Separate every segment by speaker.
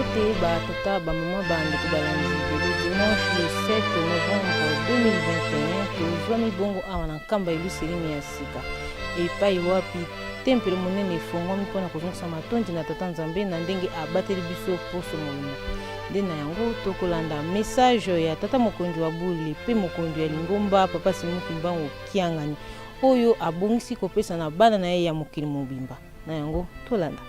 Speaker 1: Bote, Tata, Maman, Bandeko Balanzi, le dimanche le 7 novembre 2021, tozwami bongo awa na nkamba eluselimi ya sika epai wapi tempelo monene efongwami mpona kozongisa matondi na Tata Nzambe na ndenge abateli biso poso molimo. Nde na yango tokolanda message ya Tata Mokonzi wa Bule pe mokonzi ya Lingomba Papa Simuki Mbango Kiangani oyo abongisi kopesa na bana na ye ya mokili mobimba. Na yango tolanda.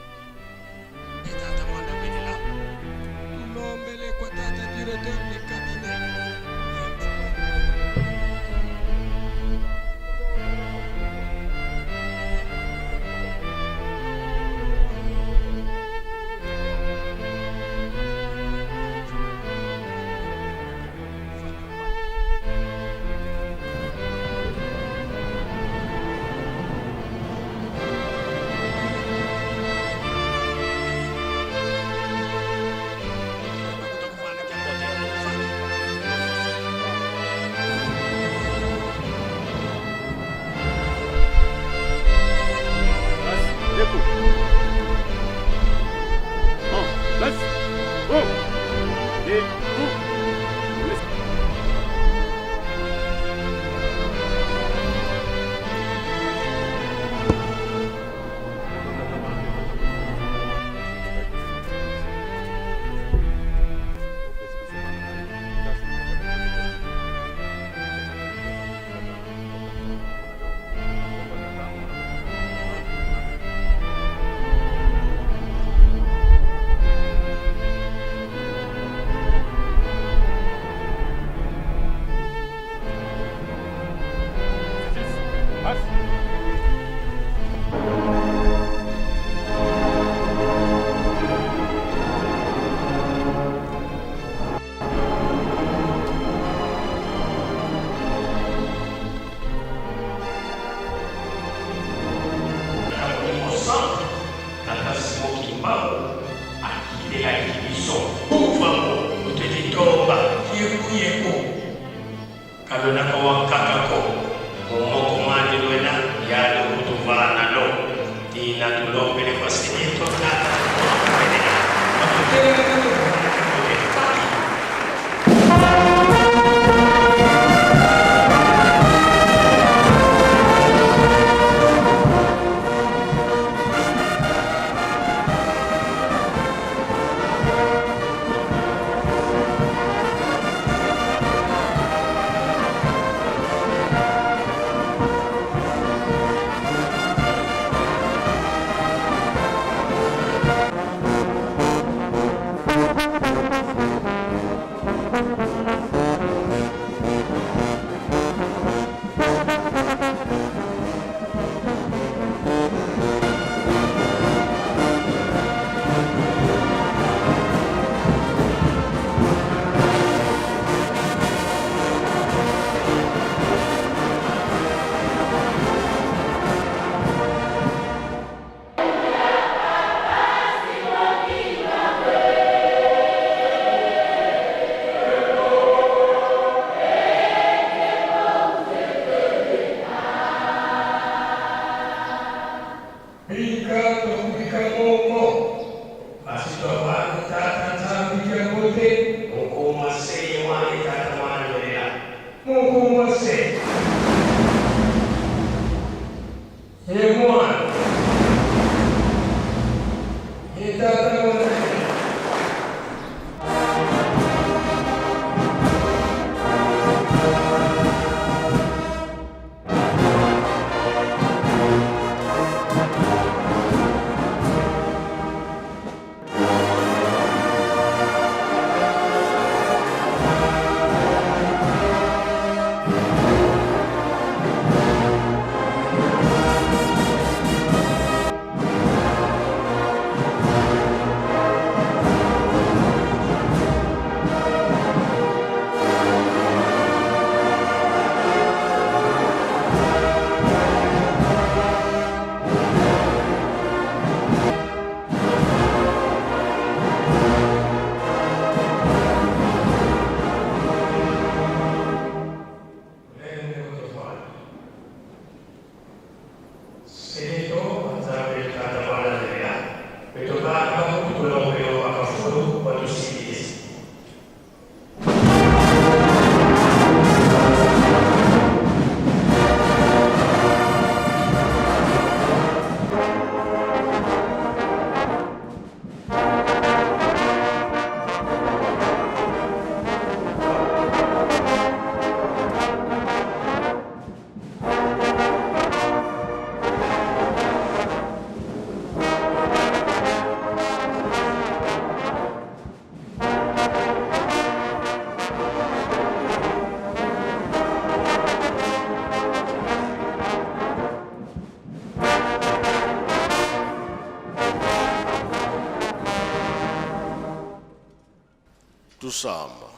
Speaker 2: Tusamba.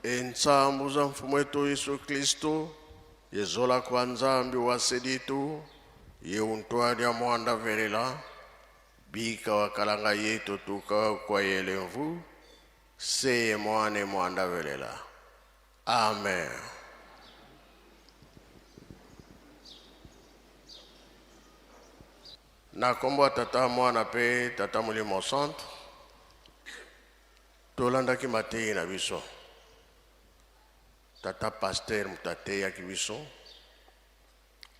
Speaker 2: Ensambu za mfumu wetu Yesu Kristo, yezola kwa nzambi wa seditu, ye untwali ya mwanda verela, bika wakalanga yetu tuka kwa yelemvu, seye mwane mwanda verela. Amen. Na kombo tata mwana pe tata mulimo centre, tolandaki matei na biso. Tata pasteur mutate ya kibiso,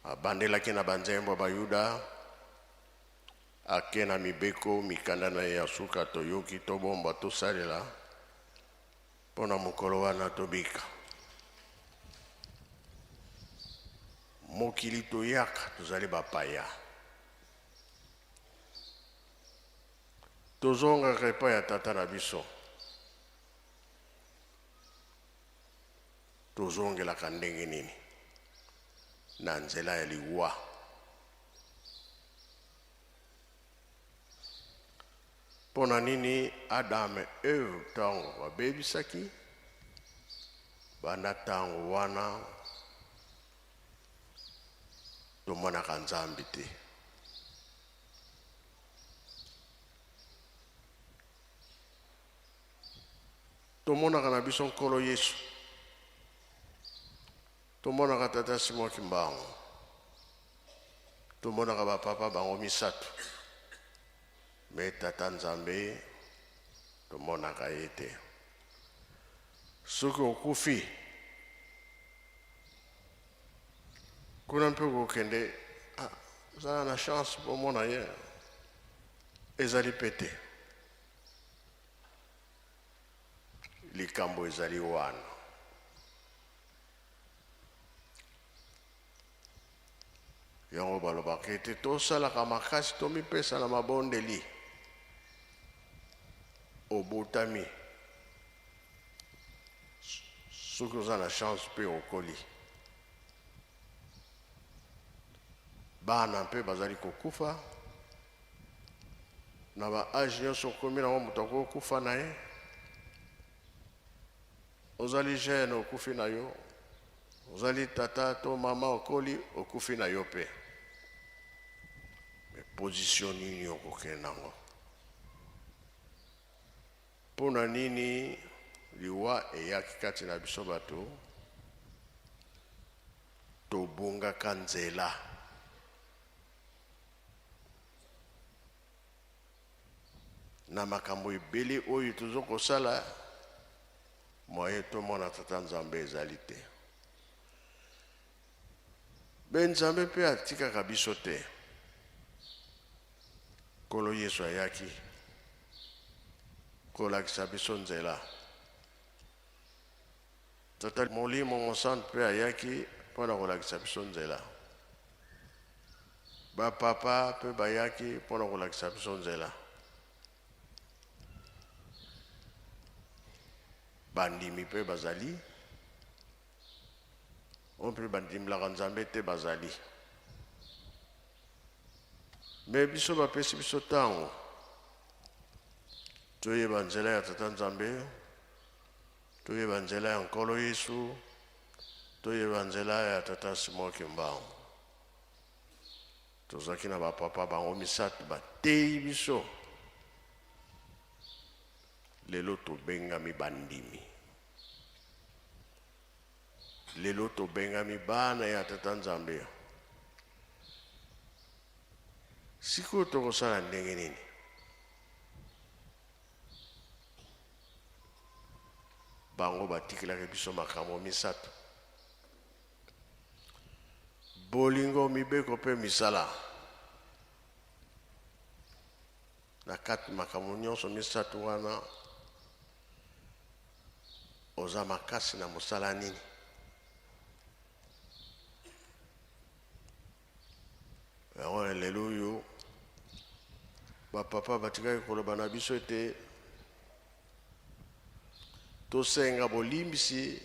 Speaker 2: abandelaki na banzembo bayuda, ake na mibeko mikanda na ya suka toyoki tobomba tosalela, pona mokolo wana tobika. Mokili toyaka tozali bapaya. Tozonga repa ya tata na biso. Tozongelaka ndenge nini na nzela ya liwa. Pona nini Adam Eve tango babebisaki, bana tango wana tomonaka nzambi te. Tomonaka na biso nkolo Yesu. Tomonaka tata Simon Kimbangu. Tomonaka bapapa bango misato. Me tata Nzambe tomonaka yete. Soki okufi, kuna mpe kokende, zala na chance pomona ye, ezali pete. Likambo ezali wana. Yango balobaka ete tosalaka makasi tomipesa na mabondeli. Obotami. Soki oza na chance mpe okoli. Bana mpe bazali kokufa. Na ba age nyonso okomi nango moto akokufa na ye. Ozali jeune okufi na yo. Ozali tata to mama okoli okufi na yo pe. Me position nini okokende nango. Pona nini liwa eyaki kati na biso bato tobungaka nzela. Na makambo ebele oyo tozokosala moye tomona tata Nzambe ezali te. Ben Nzambe mpe atikaka biso te. Nkolo Yesu ayaki kolakisa biso nzela. Tata Molimo Monsante mpe ayaki mpona kolakisa biso nzela. Bapapa mpe bayaki mpona kolakisa biso nzela. Bandimi mpe bazali. On peut bandimilaka Nzambe te bazali. Me biso bapesi biso tango. Toyeba nzela ya tata Nzambe. Toyeba nzela ya nkolo Yesu. Toyeba nzela ya tata Simon Kimbangu. Tozaki na bapapa bango misato bateyi biso. Lelo tobengami bandimi. Lelo tobengami bana ya tata Nzambe. Siko tokosala ndenge nini? Bango batikelaki biso makambo misato. Bolingo mibeko pe misala. Na kati makambo nyonso misato wana oza makasi na mosala nini? Yango lelo oyo bapapa batikaki koloba na biso ete tosenga bolimbisi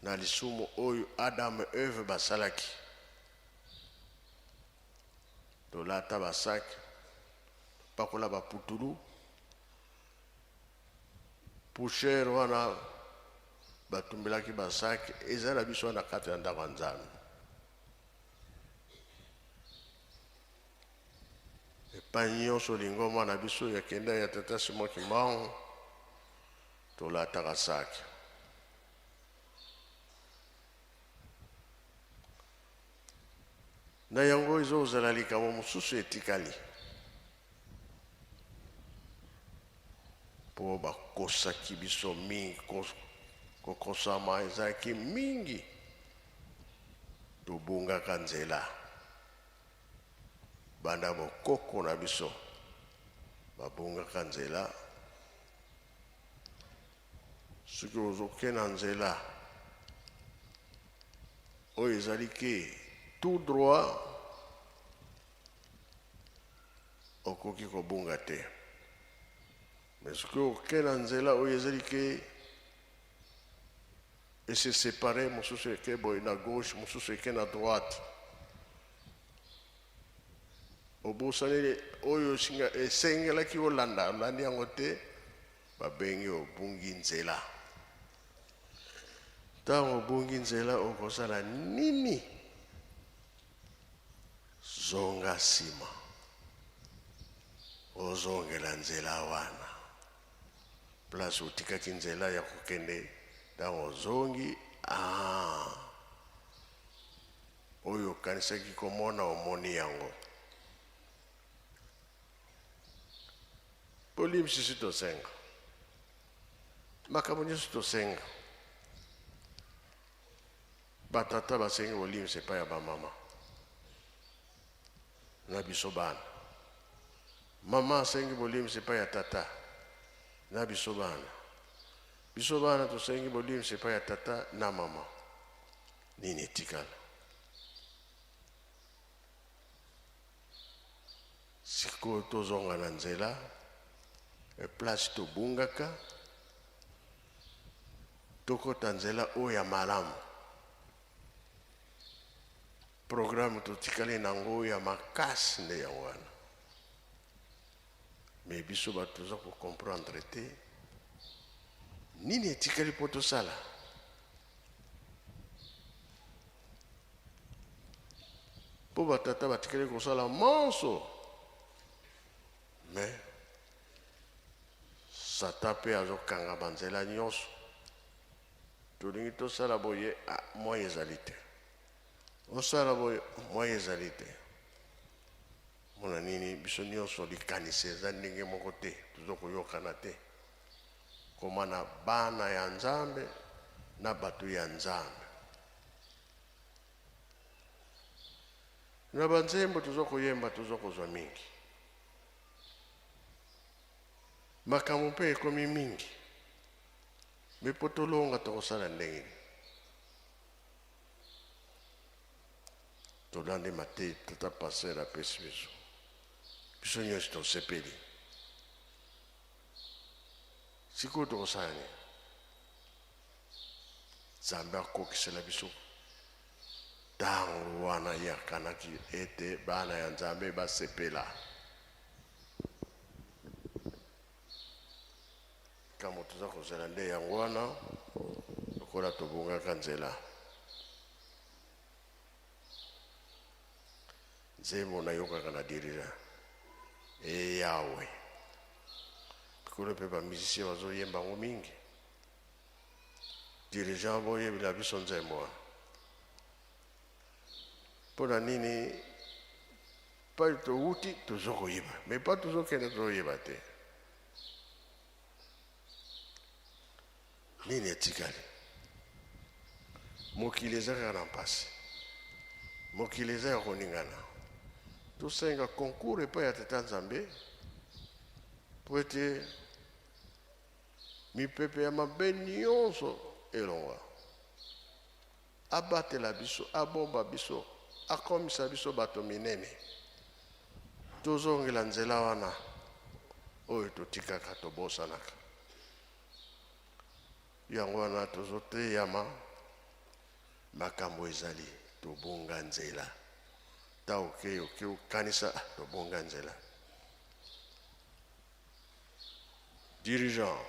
Speaker 2: na lisumu oyo Adam Eve basalaki. Tolata basaki, pakola baputulu, pusher wana batumbelaki basaki eza na biso na kati ya ndako ya Nzambe. Epai nyonso olingo mwana biso yakenda ya tata Simon Kimbangu tolataka saki. Na yango ezozala likambo mosusu etikali mpo bakosaki biso mingi, kokosama ezalaki mingi, tobungaka nzela. Banda bokoko na biso babungaka nzela. Soki ozokena nzela oyo ezali ke tout droit, okoki kobunga te. Mais soki okena nzela oyo ezali ke ese séparé, mosusu eke boye na gauche, mosusu eke na droite, obosani oyo esengelaki olanda olandi yango te, babengi obungi nzela. Ntango obungi nzela okosala nini? Zonga nsima, ozongela nzela wana place otikaki nzela ya kokende. Ntango ozongi oyo okanisaki komona omoni yango. Bolimisi tosenga, makambo nyonso tosenga. Batata basengi bolimisi epai ya bamama na biso bana. Mama asengi bolimisi epai ya tata na biso bana. Biso bana tosengi bolimisi epai ya tata na mama. Nini etikala? Sikoyo tozonga na nzela, place tobungaka, tokota nzela oyo ya malamu. Programme totikali nango ya makasi nde ya wana. Mais biso bato toza comprendre te nini etikali po tosala. Po batata batikali kosala monso, mais Satan mpe azokanga banzela nyonso. Tolingi tosala boye moyen ezali te, osala boye moyen ezali te. Mona nini biso nyonso likanisi eza ndenge moko te, tozokoyokana te. Koma na bana ya Nzambe na bato ya Nzambe. Na banzembo tozokoyemba, tozokozwa mingi. Makambo mpe ekomi mingi, me po tolonga tokosala ndenge. Tolande mate tata passer apesi biso. Biso nyonso tosepeli. Sikoyo tokosala nini? Nzambe akokisela biso ntango wana yakanaki ete bana ya Nzambe basepela. Kamo toza kozela nde yango wana lokola tobungaka nzela. Nzembo nayokaka na dirira Yawe. Pikolo mpe bamusicien bazoyemba ngo mingi. Dirigeant boyebela biso nzembo wana. Mpona nini pa touti tozokoyeba, mais pa tozokende tozoyeba te. Nini etikali? Mokili eza kaka na mpasi, mokili eza ya koningana. Tosenga concours epai ya tata Nzambe po ete mipepe ya mabe nyonso elongwa. Abatela biso, abomba biso, akomisa biso bato minene. Tozongela nzela wana oyo totikaka tobosanaka. Yango wana tozoteyama makambo ezali tobunga nzela. Ta oke kanisa tobunga nzela. Dirigeant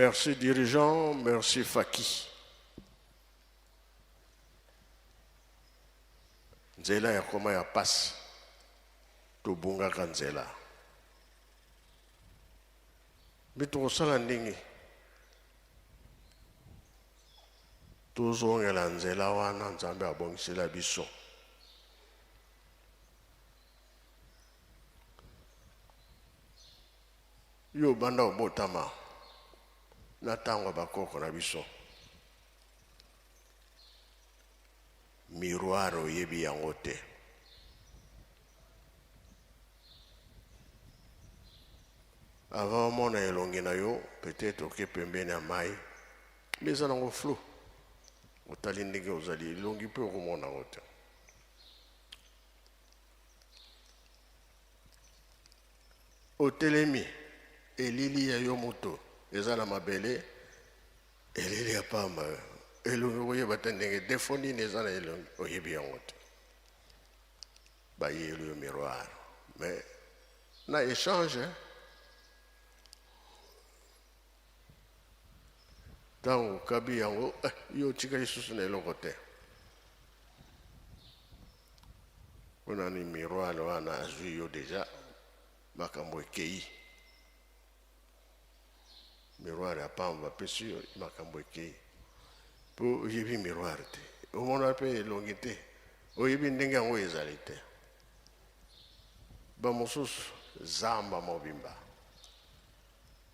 Speaker 2: Merci dirigeant, merci Faki. Nzela ya koma ya pasi tobungaka nzela bitokosala ndenge tozongela nzela wana nzambe abongisela biso yo banda obotama na ntango bakoko na biso miroir oyebi yango te avant omona elongi na yo peut-être oke pembeni ya mai mais eza nango flou otali ndenge ozali elongi mpe okomona yango te otelemi elili ya yo moto eza na mabele elili ya pamba elongi koyeba te ndenge defo nini eza na elongi oyebi yango te bayeli yo miroir mais na échange ntango okabi yango yo tika lisusu na eloko te mpona ni miroir wana azwi yo deja makambo ekei miroir ya pamba apesi yo makambo ekei mpo oyebi miroir te omona mpe elongi te oyebi ndenge yango ezali te bamosusu zamba mobimba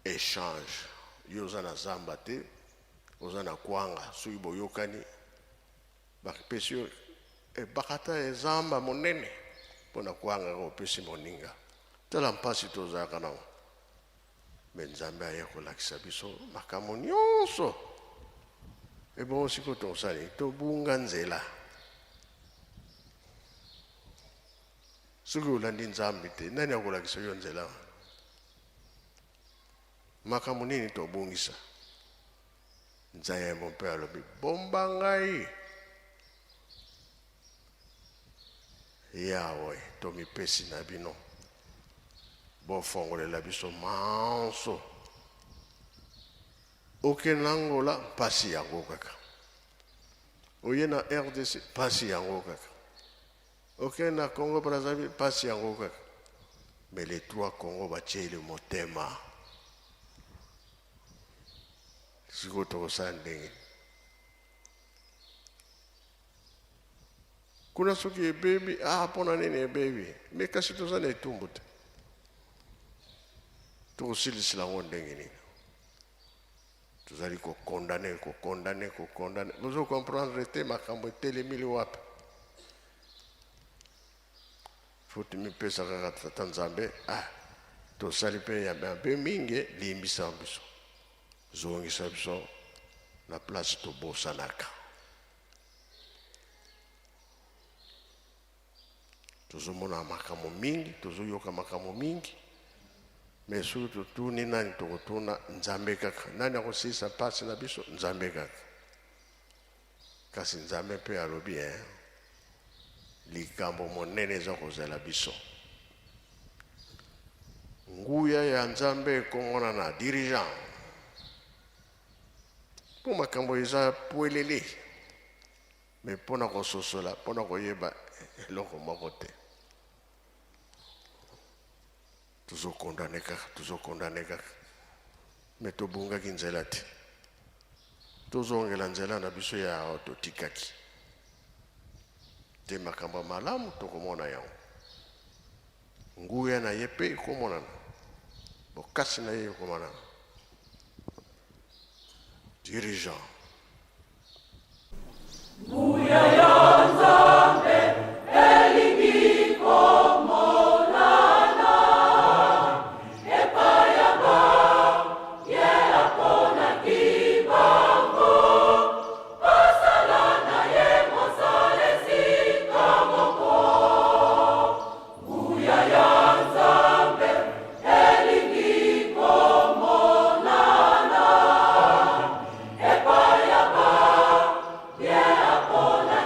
Speaker 2: échange yo oza na zamba te oza na kwanga soki boyokani bapesi yo bakata ezamba monene mpo na kwanga opesi moninga tala mpasi tozalaka nango me nzambe aye kolakisa biso makambo nyonso ebongo siko tosali tobunga nzela soki olandi nzambe te nani akolakisa yo nzela makambo nini tobongisa nzambe mpe alobi bomba ngai yawe tomipesi na bino bofongolela biso manso okende Angola mpasi yango kaka oye na RDC mpasi yango kaka okende na Congo Brazzaville mpasi yango kaka mais les trois Congo batie le motema siko tokosala ndenge kuna soki ebebi mpona nini ebebi me kasi toza na etumbu te tokosilisila yango ndenge nini tozali kokondane bozo comprendre te makambo etelemili wapi futi mipesa kaka tata nzambe tosali mpe ya mpe mingi liyimbisa biso zongisa biso na place tobosanaka tozomona makambo mingi tozoyoka makambo mingi mais soki totuni nani tokotuna nzambe kaka nani akosilisa mpasi na biso nzambe kaka kasi nzambe mpe alobi likambo monene eza kozala biso nguya ya nzambe ekongona na dirigeant mpo makambo eza pwelele mais mpona kososola mpona koyeba eloko moko te tozokondane kaka mais tobungaki nzela te tozongela nzela na biso ya totikaki te makambo malamu tokomona yango nguya na ye mpe ekomonana bokasi na ye ekomonana dirigeant nguya ya nzambe elingi komonana epayaba ye apona kibango basala na ye mosalesi kamoko nguya ya nzambe elingi komonana epayaba ye apona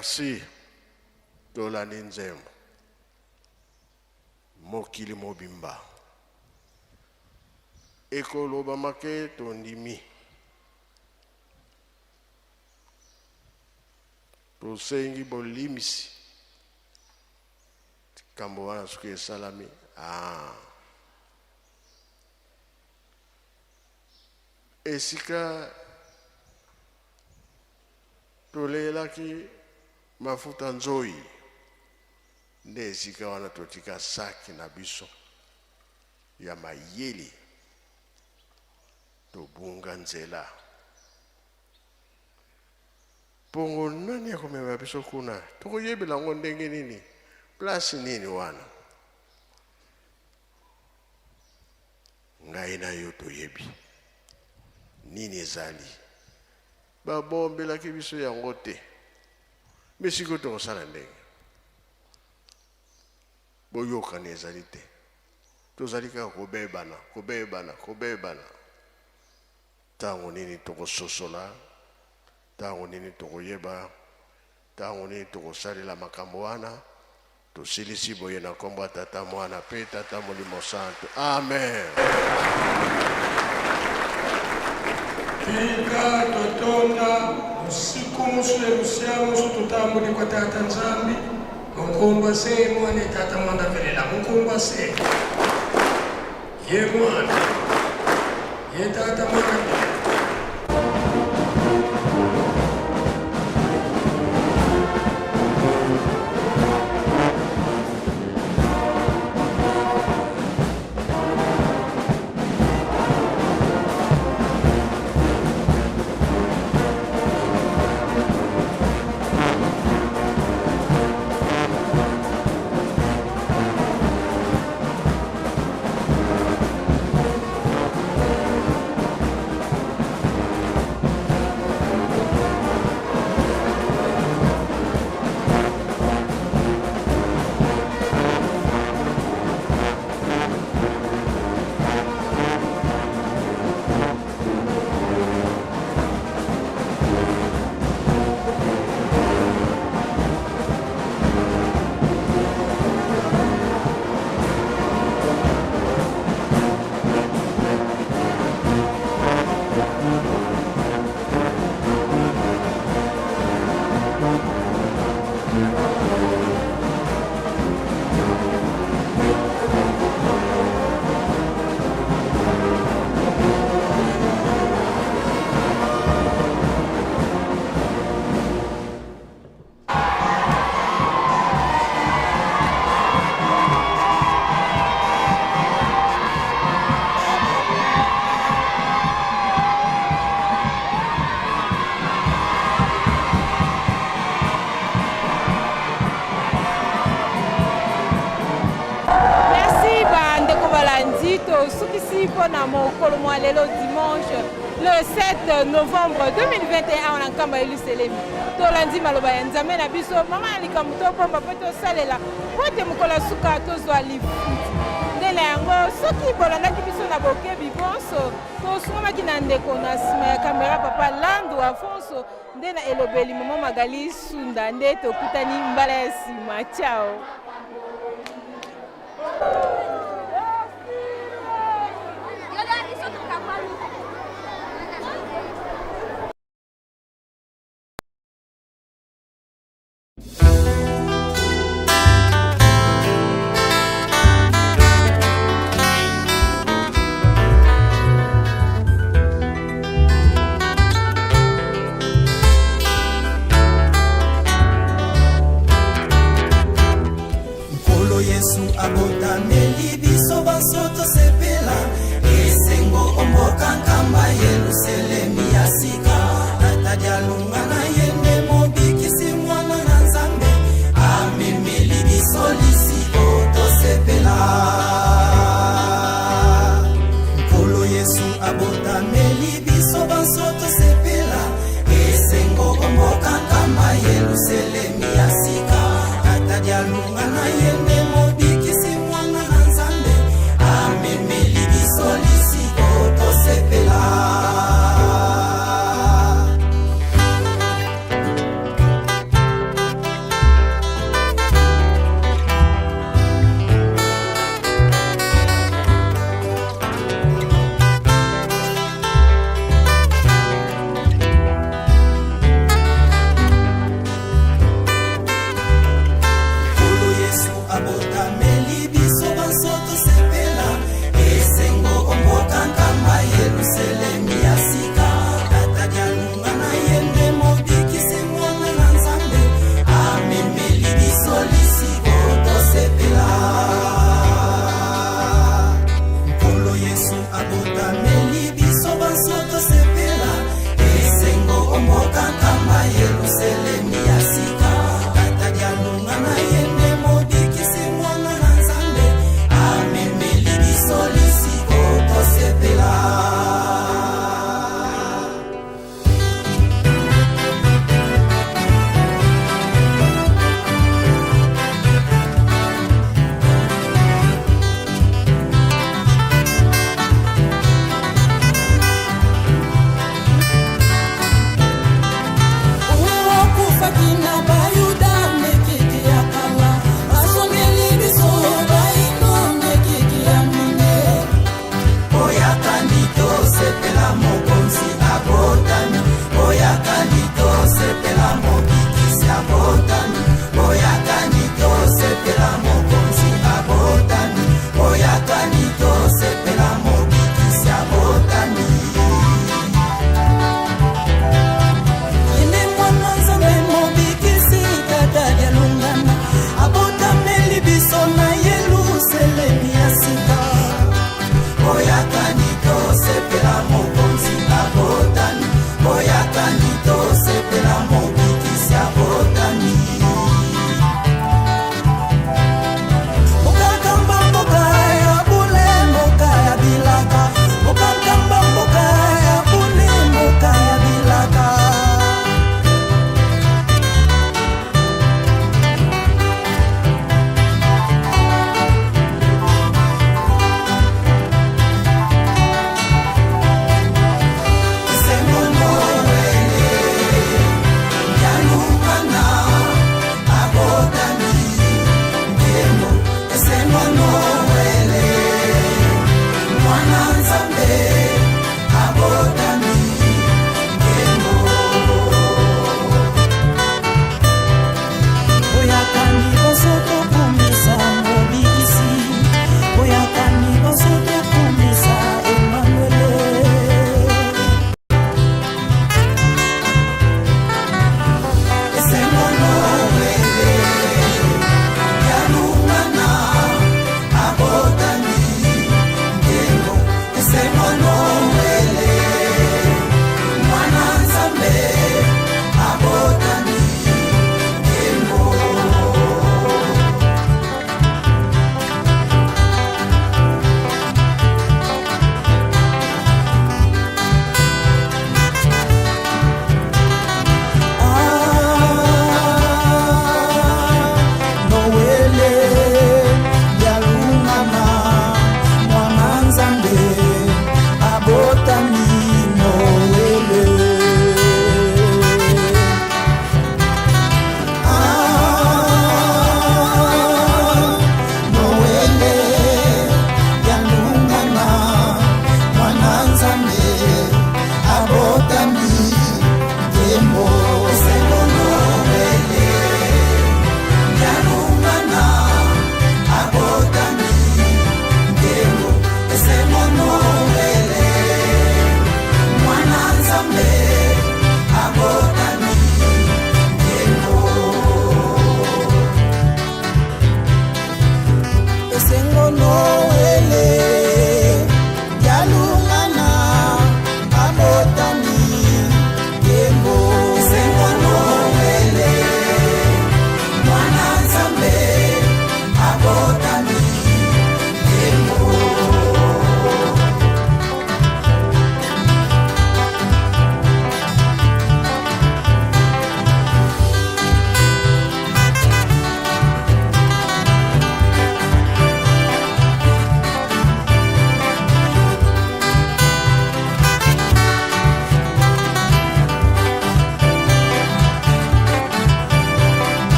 Speaker 2: Merci. Tolani nzembo. Mokili mobimba. Ekolo bamake tondimi. Tosengi bolimisi. Kambo wana suke salami. Esika tolelaki mafuta nzoi. Nde esika wana totika saki na biso ya mayeli tobunga nzela. Pongo nani akomema biso kuna? Tokoyebela ngo ndenge nini? Place nini wana? Ngai na yo toyebi. Nini ezali? Babombelaki biso yango te. Mesiko tokosala ndenge. Boyokani ezali te. Tozali kaka kobebana. Tango nini tokososola, tango nini tokoyeba, tango nini tokosalela makambo wana, tosilisi boye na kombo ya Tata Mwana pe Tata Molimo Santo. Amen.
Speaker 3: Tika totonda usiku musule musiamu tutambuli kwa Tata Nzambi. Mukumba se mwane Tata Mwanda Velela. Mukumba se ye mwana ye Tata Mwanda Velela.
Speaker 1: Na mokolo mwa lelo dimanche le 7 novembre 2021 on ankamba eluselemi tolandi maloba ya nzambe na biso mama ya likambo topomba mpe tosalela po ete mokolo ya suka tozwa lifuti ndela yango soki bolandaki biso na bokebi bonso tosungamaki na ndeko na nsima ya kamera papa Lando Afonso nde na elobeli mama Magali Sunda nde tokutani mbala ya nsima. Ciao.
Speaker 4: meli biso banso tosepela esengo omboka nkamba Yerusalemi ya sika tata dialunga na yende mobikisi mwana na Nzambe amemeli biso lisiko tosepela.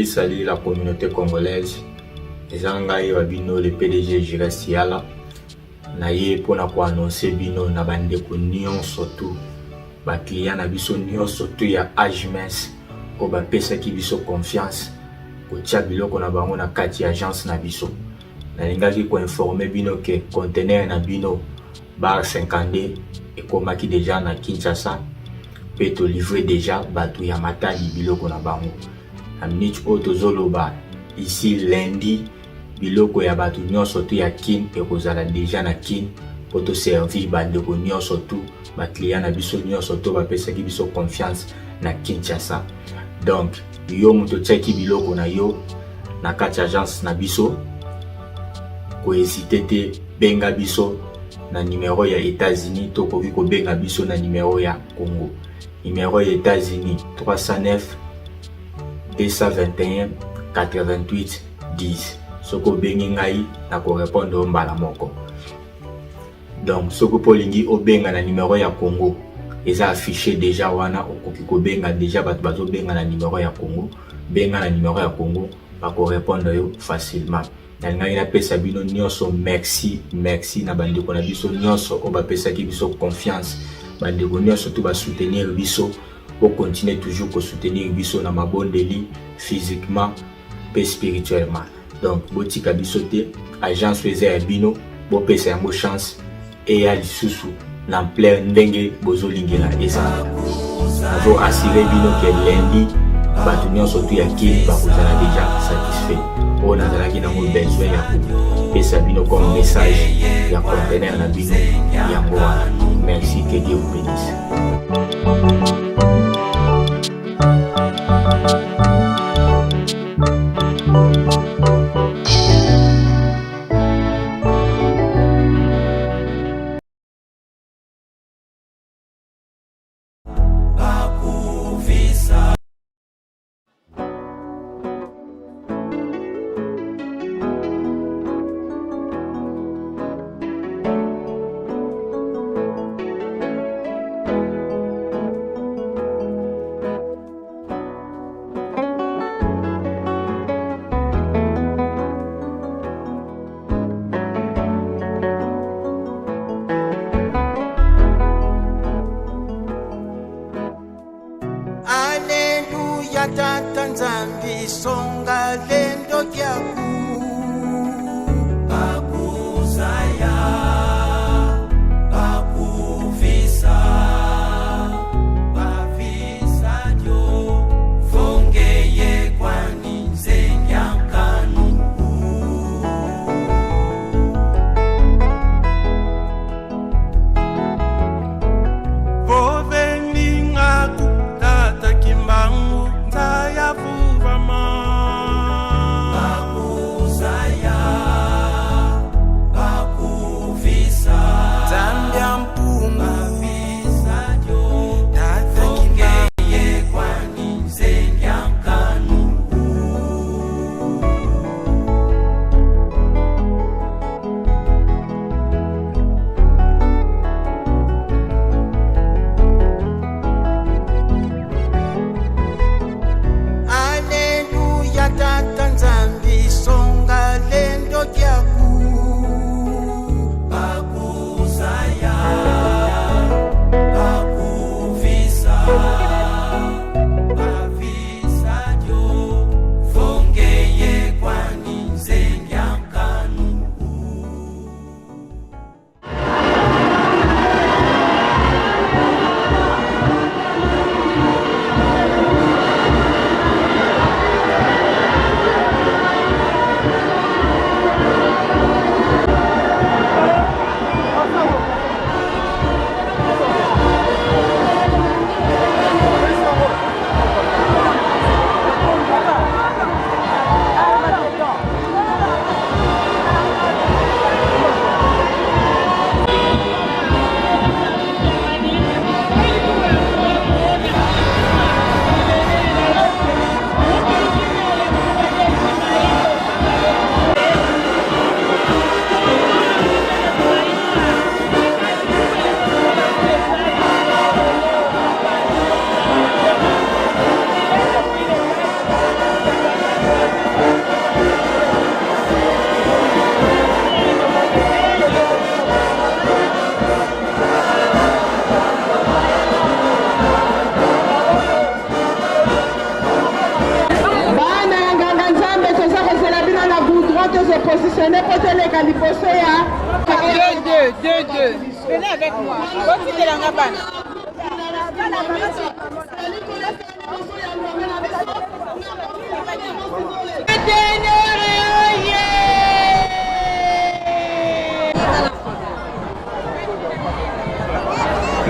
Speaker 5: Salut la communauté congolaise. Les Angaï Wabino, le PDG Giresiala. na ye pona ko annoncer bino na bandeko nyonso tu ba client na biso nyonso tu ya Agmes ko ba pesa ki biso confiance ko tia biloko na bango na kati agence na biso. Na lingaki ko informer bino ke conteneur na bino bar 50 et komaki déjà na Kinshasa pe to livrer déjà batu ya matali biloko na bango. Na minute oto zoloba ici lundi biloko ya batu nyonso tu ya kin e kozala déjà na kin poto servir bandeko nyonso tu ba client na biso nyonso tu ba pesa ki biso confiance na Kinshasa. Donc yo muto tsaki biloko na yo na kati agence na biso ko hésiter te benga biso na numéro ya États-Unis to koki ko benga biso na numéro ya Congo. Numéro ya États-Unis 309 221 88 10. Soko bengi ngai na ko répondre mbala moko. Donc soko polingi obenga na numéro ya Congo eza affiché déjà wana okoki ko benga déjà bato benga na numéro ya Congo, benga na numéro ya Congo ba ko répondre yo facilement. Na ngai na pesa bino nyonso merci na bandeko na biso nyonso o ba pesa ki biso confiance. Bandeko nyonso tu ba soutenir biso o continuer toujours ko soutenir biso na mabondeli physiquement et spirituellement. Donc botika biso te agence weze bino bo pesa yango chance et ya lisusu na plein ndenge bozolingela eza avo assurer bino ke lundi batu nyonso tu ya ki bakozala déjà satisfait. On a zalaki nango besoin ya pesa bino comme message ya conteneur na bino yango wana. Merci, que Dieu vous bénisse.
Speaker 4: Tata Nzambi songa lendo kyaku bakuzaya bakuvisa bavisa jo fongeye kwani nzenyankanu boveninga kutata kimbangu ya vuvama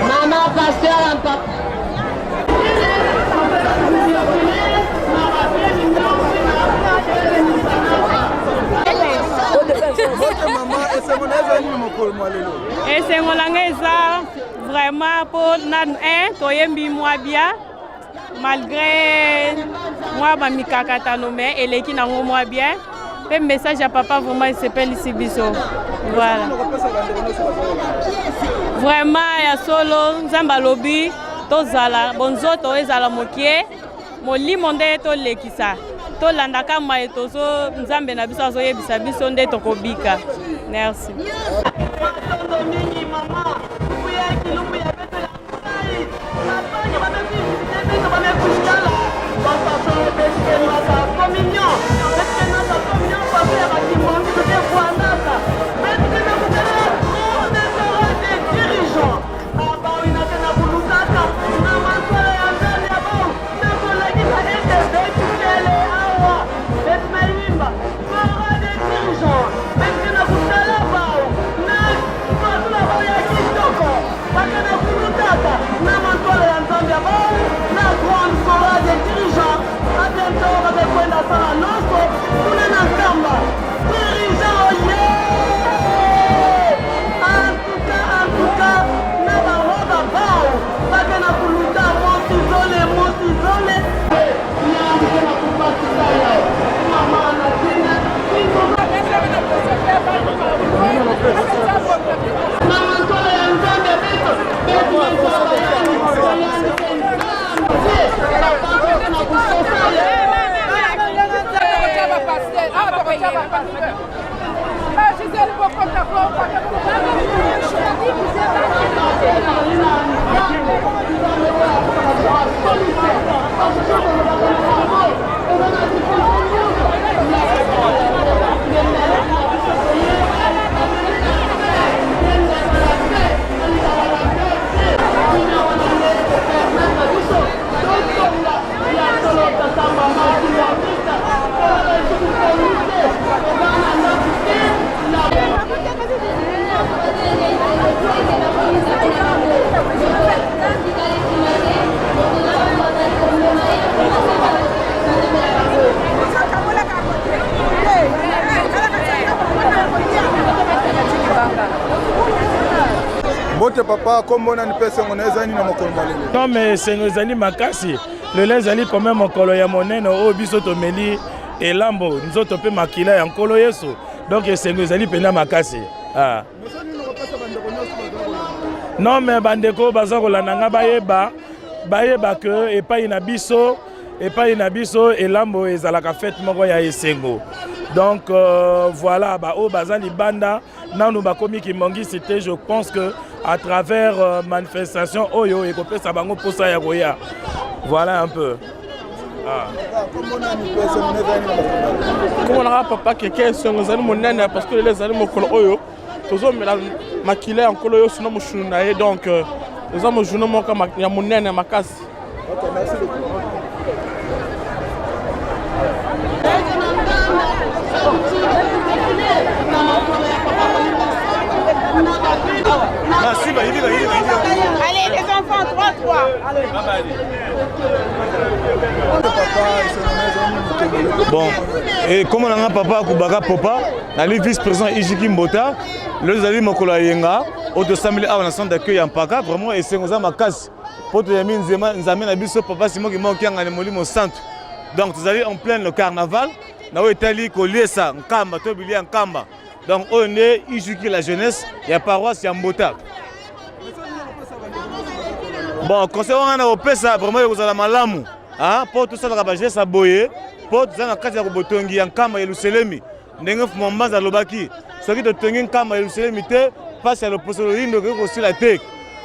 Speaker 6: Mama pasteur papa.
Speaker 7: esengo nanga eza vraiment mpo nanu toyembi mwa bia malgré mwa bamikakatano me eleki nango mwa bien mpe message ya papa vraiment esepelisi biso voilà vraiment ya solo nzambe alobi tozala bonzoto ezala mokie molimo nde tolekisa tolandaka maye tozo nzambe na biso azoyebisa biso nde tokobika. Merci.
Speaker 8: Bote papa kombo na nipese ngoneza ni na mokolo malele.
Speaker 9: Non mais sengo ezali makasi. Lelo ezali quand même mokolo ya monene o biso tomeli elambo nzoto pe makila ya nkolo Yesu. Donc sengo ezali pena makasi. Ah. Non mais bandeko baza kolanda nga bayeba que epai na biso elambo ezalaka fête moko ya esengo. Donc voilà ba o baza libanda nanu bakomi kimongi c'était je pense que à travers manifestation oyo et kopesa bango posa ya koya. Voilà un peu.
Speaker 10: Comment on a papa quelqu'un sur nos animaux nana parce que les animaux kolo oyo tozo mela makile en kolo yo sino mushunu na donc les hommes journaux mo ka ya munene makasi.
Speaker 8: OK, merci beaucoup.
Speaker 7: Allez les enfants 3-3. Allez.
Speaker 11: Bon, et comme on a un papa Kubaka Popa, le vice-président Ijiki Mbota, le Zali Mokola Yenga, au samedi à un centre d'accueil en Paka, vraiment, et c'est nous ma casse. Pour te yamine Nzamé Nabiso Papa Simon qui manque en Anémoli mon centre. Donc, vous allez en plein le carnaval, dans l'Italie, Koliesa, Nkamba, Tobili, Nkamba. Donc, on est Ijiki la jeunesse, il y a paroisse, il y a Mbota. Bon, concernant un Opesa, vraiment, vous avez malamu. Pour tout ça, la rabagée, ça boye. Pour tout ça, la case de Botongi, Nkamba et Luselemi. N'engaf Mombaza Lobaki. Ce qui te tenait Nkamba et Luselemi, passe à l'opposition de aussi la tech.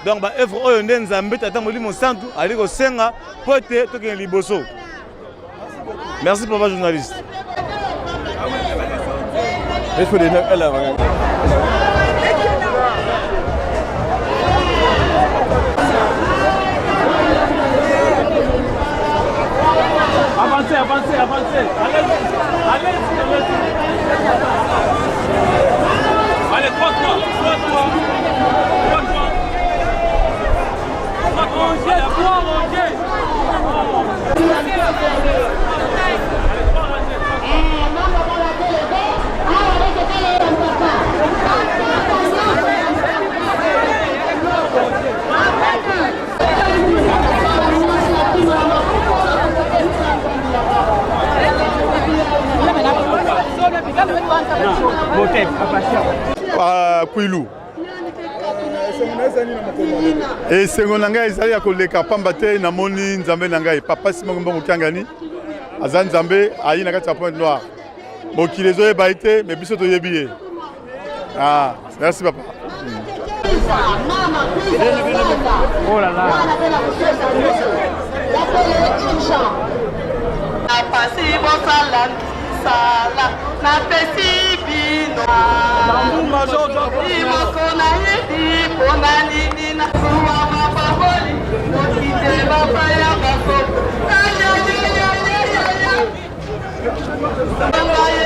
Speaker 11: Donc, bah, œuvre Oyonde Nzambé, t'attends mon centre, aller au Senga, pour te toquer un liboso. Merci, papa journaliste.
Speaker 8: Kwilu. Esengo na ngai ezali ya koleka pamba te namoni nzambe na ngai papa Simon Mbongo Kiangani aza nzambe ayi na kati ya Pointe Noire. Mokili ezoyeba ete me biso toyebi ye. Ah, merci papa.
Speaker 10: Oh là là.
Speaker 12: Sala na pesi bino imokona yedi pona nini na suwa mapaboli mokite baba ya bako ya ya ya ya ya ya